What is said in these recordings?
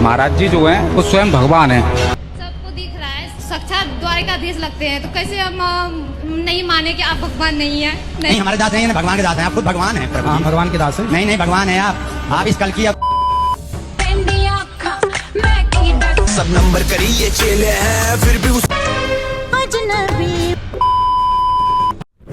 महाराज जी जो हैं वो स्वयं भगवान हैं। सबको दिख रहा है, साक्षात द्वारिकाधीश लगते हैं, तो कैसे हम नहीं माने कि आप भगवान नहीं है? नहीं, हमारे दास नहीं है, भगवान के दास हैं। आप खुद भगवान हैं। हाँ, भगवान के दास हैं। नहीं नहीं, भगवान है आप इस कल की सब नंबर करी ये चेले हैं फिर भी उस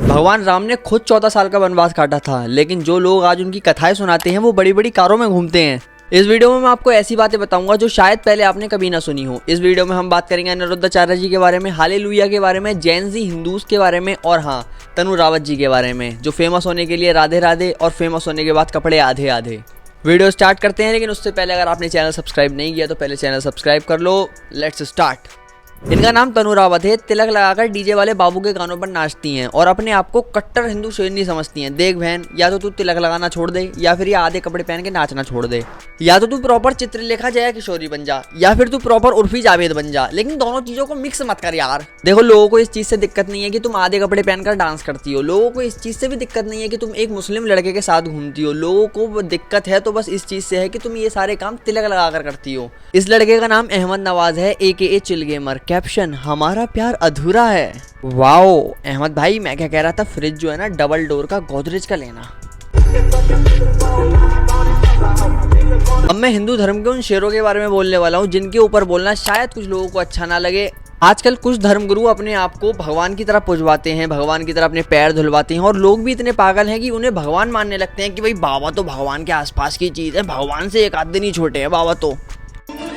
भगवान राम ने खुद 14 साल का वनवास काटा था, लेकिन जो लोग आज उनकी कथाएं सुनाते हैं वो बड़ी बड़ी कारों में घूमते हैं। इस वीडियो में मैं आपको ऐसी बातें बताऊंगा जो शायद पहले आपने कभी ना सुनी हो। इस वीडियो में हम बात करेंगे अनिरुद्धाचार्य जी के बारे में, हालेलुया के बारे में, जैन जी हिंदूज के बारे में और हाँ, तनु रावत जी के बारे में, जो फेमस होने के लिए राधे राधे और फेमस होने के बाद कपड़े आधे आधे। वीडियो स्टार्ट करते हैं, लेकिन उससे पहले अगर आपने चैनल सब्सक्राइब नहीं किया तो पहले चैनल सब्सक्राइब कर लो। Let's start. इनका नाम तनु रावत है। तिलक लगाकर डीजे वाले बाबू के गानों पर नाचती हैं और अपने आप को कट्टर हिंदू शेरनी समझती हैं। देख बहन, या तो तू तिलक लगाना छोड़ दे या फिर ये आधे कपड़े पहन के नाचना छोड़ दे, या तो तू प्रॉपर चित्रलेखा जया किशोरी बन जा या फिर तू प्रॉपर उर्फी जावेद बन जा, लेकिन दोनों चीजों को मिक्स मत कर यार। देखो, लोगों को इस चीज से दिक्कत नहीं है कि तुम आधे कपड़े पहनकर डांस करती हो, लोगों को इस चीज से भी दिक्कत नहीं है कि तुम एक मुस्लिम लड़के के साथ घूमती हो, लोगों को दिक्कत है तो बस इस चीज से है कि तुम ये सारे काम तिलक लगाकर करती हो। इस लड़के का नाम अहमद नवाज है, AKA चिल गेमर। कैप्शन, हमारा प्यार अधूरा है। वाओ अहमद भाई, मैं क्या कह रहा था, फ्रिज जो है ना डबल डोर का गोदरेज का लेना। अब मैं हिंदू धर्म के उन शेरों के बारे में बोलने वाला हूँ जिनके ऊपर बोलना शायद कुछ लोगों को अच्छा ना लगे। आजकल कुछ धर्मगुरु अपने आप को भगवान की तरह पुजवाते हैं, भगवान की तरह अपने पैर धुलवाते हैं और लोग भी इतने पागल हैं कि उन्हें भगवान मानने लगते हैं कि भाई बाबा तो भगवान के आसपास की चीज है, भगवान से एक आध दिन ही छोटे हैं बाबा तो।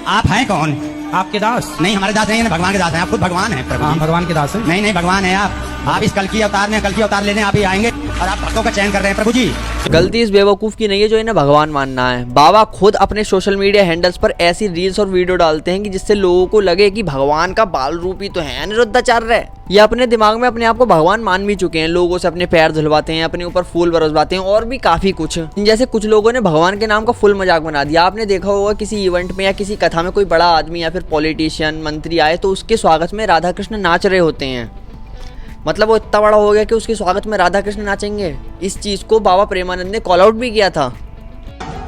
आप हैं कौन? आपके दास? नहीं, हमारे दास नहीं है, भगवान के दास हैं। आप खुद भगवान हैं। हाँ, भगवान के दास हैं। नहीं नहीं, भगवान है आप इस कल की अवतार लेने आप ही आएंगे और आप भक्तों का चयन कर रहे हैं प्रभु जी। गलती इस बेवकूफ की नहीं है जो इन्हें भगवान मानना है। बाबा खुद अपने सोशल मीडिया हैंडल्स पर ऐसी रील्स और वीडियो डालते हैं कि जिससे लोगों को लगे कि भगवान का बाल रूप ही तो है अनिरुद्धाचार्य। ये अपने दिमाग में अपने आप को भगवान मान भी चुके हैं। लोगों से अपने पैर धुलवाते हैं, अपने ऊपर फूल बरसवाते हैं और भी काफी कुछ। जैसे कुछ लोगों ने भगवान के नाम का फुल मजाक बना दिया। आपने देखा होगा किसी इवेंट में या किसी कथा में कोई बड़ा आदमी या फिर पॉलिटिशियन मंत्री आए तो उसके स्वागत में राधा कृष्ण नाच रहे होते हैं। मतलब वो इतना बड़ा हो गया कि उसके स्वागत में राधा कृष्ण नाचेंगे। इस चीज को बाबा प्रेमानंद ने कॉल आउट भी किया था।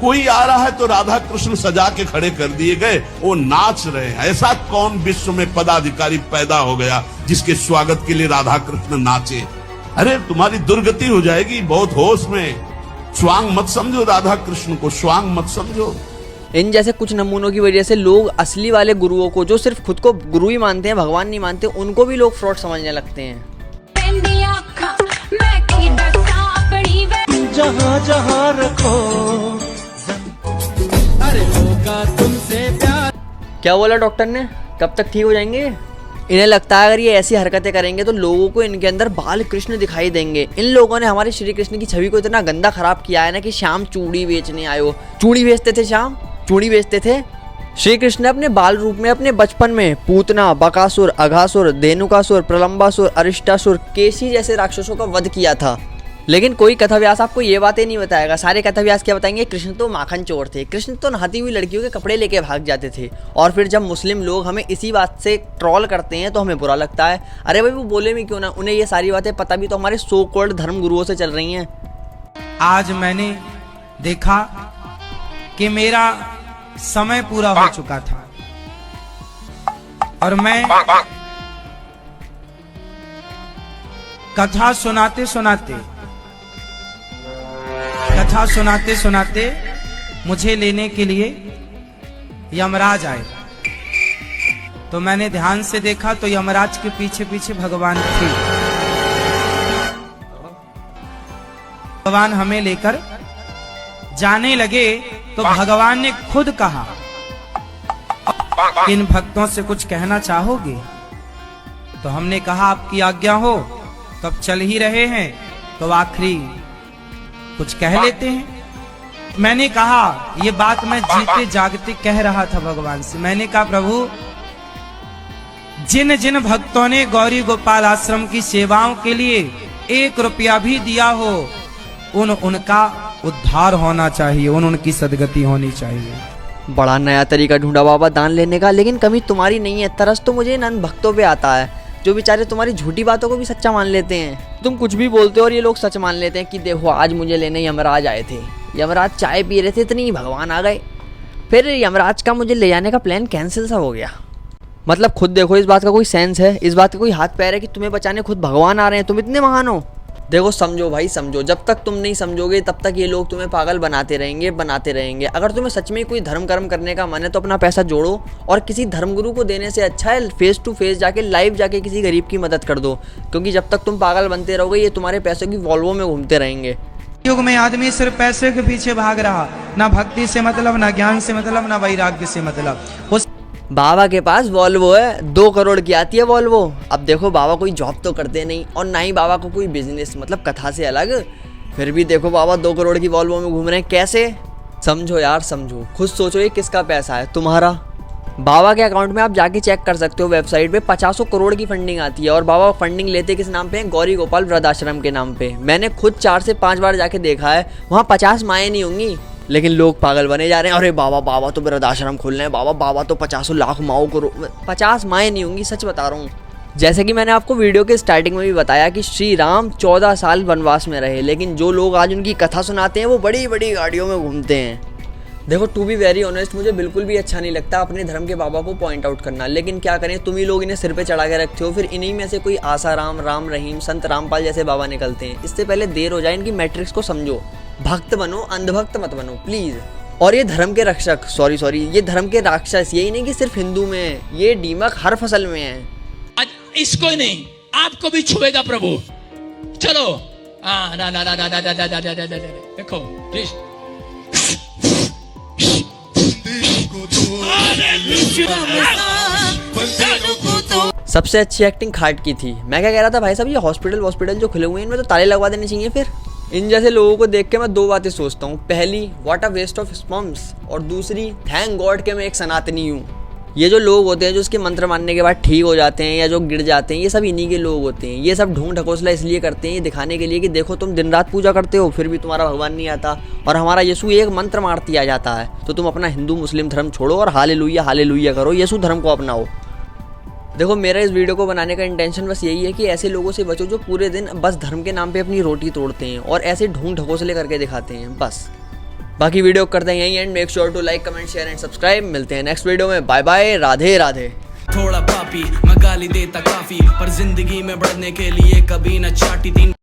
कोई आ रहा है तो राधा कृष्ण सजा के खड़े कर दिए गए, वो नाच रहे हैं। ऐसा कौन विश्व में पदाधिकारी पैदा हो गया जिसके स्वागत के लिए राधा कृष्ण नाचे? अरे तुम्हारी दुर्गति हो जाएगी। बहुत होश में, स्वांग मत समझो राधा कृष्ण को, स्वांग मत समझो। इन जैसे कुछ नमूनों की वजह से लोग असली वाले गुरुओं को, जो सिर्फ खुद को गुरु ही मानते हैं, भगवान नहीं मानते, उनको भी लोग फ्रॉड समझने लगते हैं। जहाँ जहाँ रखो अरे होगा तुमसे प्यार। क्या बोला डॉक्टर ने? कब तक ठीक हो जाएंगे? इन्हें लगता है अगर ये ऐसी हरकतें करेंगे तो लोगों को इनके अंदर बाल कृष्ण दिखाई देंगे। इन लोगों ने हमारे श्री कृष्ण की छवि को इतना गंदा खराब किया है ना कि श्याम चूड़ी बेचने आए हो। चूड़ी बेचते थे श्याम, चूड़ी बेचते थे। श्री कृष्ण ने अपने बाल रूप में अपने बचपन में पूतना, बकासुर, अघासुर, धेनुकासुर, प्रलंबासुर, अरिष्टासुर, केसी जैसे राक्षसों का वध किया था। लेकिन कोई कथा व्यास आपको ये बातें नहीं बताएगा। सारे कथा व्यास क्या बताएंगे? कृष्ण तो माखन चोर थे, कृष्ण तो नहाती हुई लड़कियों के कपड़े लेके भाग जाते थे। और फिर जब मुस्लिम लोग हमें इसी बात से ट्रोल करते हैं तो हमें बुरा लगता है। अरे भाई वो बोले भी क्यों ना, उन्हें ये सारी बातें पता भी तो हमारे सो कॉल्ड धर्म गुरुओं से चल रही हैं। आज मैंने देखा कि मेरा समय पूरा हो चुका था और मैं कथा सुनाते मुझे लेने के लिए यमराज आए। तो मैंने ध्यान से देखा तो यमराज के पीछे पीछे भगवान थे। भगवान हमें लेकर जाने लगे तो भगवान ने खुद कहा, इन भक्तों से कुछ कहना चाहोगे? तो हमने कहा आपकी आज्ञा हो। तो अब चल ही रहे हैं तो आखिरी कुछ कह लेते हैं। मैंने कहा, ये बात मैं जीते जागते कह रहा था भगवान से। मैंने कहा प्रभु, जिन जिन भक्तों ने गौरी गोपाल आश्रम की सेवाओं के लिए 1 रुपया भी दिया हो, उनका उद्धार होना चाहिए, उनकी सदगति होनी चाहिए। बड़ा नया तरीका ढूंढा बाबा दान लेने का, लेकिन कमी तुम्हारी नहीं है। तरस तो मुझे इन भक्तों पे आता है जो बेचारे तुम्हारी झूठी बातों को भी सच्चा मान लेते हैं। तुम कुछ भी बोलते हो और ये लोग सच मान लेते हैं कि देखो आज मुझे लेने यमराज आए थे, यमराज चाय पी रहे थे, इतनी भगवान आ गए। फिर यमराज का मुझे ले जाने का प्लान कैंसिल सा हो गया। मतलब खुद देखो, इस बात का कोई सेंस है, इस बात का कोई हाथ पैर है कि तुम्हें बचाने खुद भगवान आ रहे हैं, तुम इतने महान हो। देखो समझो भाई समझो, जब तक तुम नहीं समझोगे तब तक ये लोग तुम्हें पागल बनाते रहेंगे। अगर तुम्हें सच में कोई धर्म कर्म करने का मन है तो अपना पैसा जोड़ो और किसी धर्मगुरु को देने से अच्छा है फेस टू फेस जाके लाइव जाके किसी गरीब की मदद कर दो, क्योंकि जब तक तुम पागल बनते रहोगे ये तुम्हारे पैसों की वॉल्वो में घूमते रहेंगे। युग में आदमी सिर्फ पैसे के पीछे भाग रहा, ना भक्ति से मतलब, ना ज्ञान से मतलब, ना वैराग्य से मतलब। उस बाबा के पास वॉल्वो है, 2 करोड़ की आती है वॉल्वो। अब देखो बाबा कोई जॉब तो करते नहीं और ना ही बाबा को कोई बिजनेस, मतलब कथा से अलग, फिर भी देखो बाबा 2 करोड़ की वॉल्वो में घूम रहे हैं, कैसे? समझो यार समझो, खुद सोचो ये किसका पैसा है, तुम्हारा। बाबा के अकाउंट में आप जाके चेक कर सकते हो, वेबसाइट पे 50 करोड़ की फंडिंग आती है और बाबा फंडिंग लेते किस नाम पे हैं? गौरी गोपाल वृद्धाश्रम के नाम पे। मैंने खुद 4 से 5 बार जाके देखा है, वहाँ 50 माएँ नहीं होंगी, लेकिन लोग पागल बने जा रहे हैं। अरे बाबा तो वृद्धाश्रम खोल रहे हैं, बाबा तो 50 लाख माओ करो, 50 माएँ नहीं होंगी, सच बता रहा हूँ। जैसे कि मैंने आपको वीडियो के स्टार्टिंग में भी बताया कि श्री राम 14 साल वनवास में रहे, लेकिन जो लोग आज उनकी कथा सुनाते हैं वो बड़ी बड़ी गाड़ियों में घूमते हैं। देखो टू बी वेरी ऑनेस्ट, मुझे बिल्कुल भी अच्छा नहीं लगता अपने धर्म के बाबा को पॉइंट आउट करना, लेकिन क्या करें, तुम ही लोग इन्हें सिर पे चढ़ा के रखते हो, फिर इन्हीं में से कोई आसाराम, राम रहीम, संत रामपाल जैसे बाबा निकलते हैं। इससे पहले देर हो जाए, इनकी मैट्रिक्स को समझो, भक्त बनो, अंधभक्त मत बनो प्लीज़। और ये धर्म के रक्षक सॉरी ये धर्म के राक्षस यही नहीं कि सिर्फ हिंदू में है, ये डीमक हर फसल में है। आज इसको ही नहीं आपको भी छुएगा प्रभु। चलो ना देखो प्लीज। सबसे अच्छी एक्टिंग खाट की थी। मैं क्या कह रहा था भाई साहब, ये हॉस्पिटल जो खुले हुए हैं इनमें तो ताले लगवा देने चाहिए। फिर इन जैसे लोगों को देख के मैं 2 बातें सोचता हूँ, पहली what a waste of sperms, और दूसरी थैंक गॉड के मैं एक सनातनी हूँ। ये जो लोग होते हैं जो उसके मंत्र मानने के बाद ठीक हो जाते हैं या जो गिर जाते हैं, ये सब इन्हीं के लोग होते हैं। ये सब ढोंग ढकोसला इसलिए करते हैं, ये दिखाने के लिए कि देखो तुम दिन रात पूजा करते हो फिर भी तुम्हारा भगवान नहीं आता, और हमारा यीशु एक मंत्र मारती आ जाता है, तो तुम अपना हिंदू मुस्लिम धर्म छोड़ो और हालेलुया करो, यीशु धर्म को अपनाओ। देखो मेरा इस वीडियो को बनाने का इंटेंशन बस यही है कि ऐसे लोगों से बचो जो पूरे दिन बस धर्म के नाम पे अपनी रोटी तोड़ते हैं और ऐसे ढोंग ढकोसले करके दिखाते हैं बस। बाकी वीडियो करते हैं यहीं end. Make sure to like, comment, share and subscribe. मिलते हैं नेक्स्ट वीडियो में। Bye bye, Radhe Radhe. थोड़ा पापी मैं गाली देता काफी, पर जिंदगी में बढ़ने के लिए कभी न चाटी 3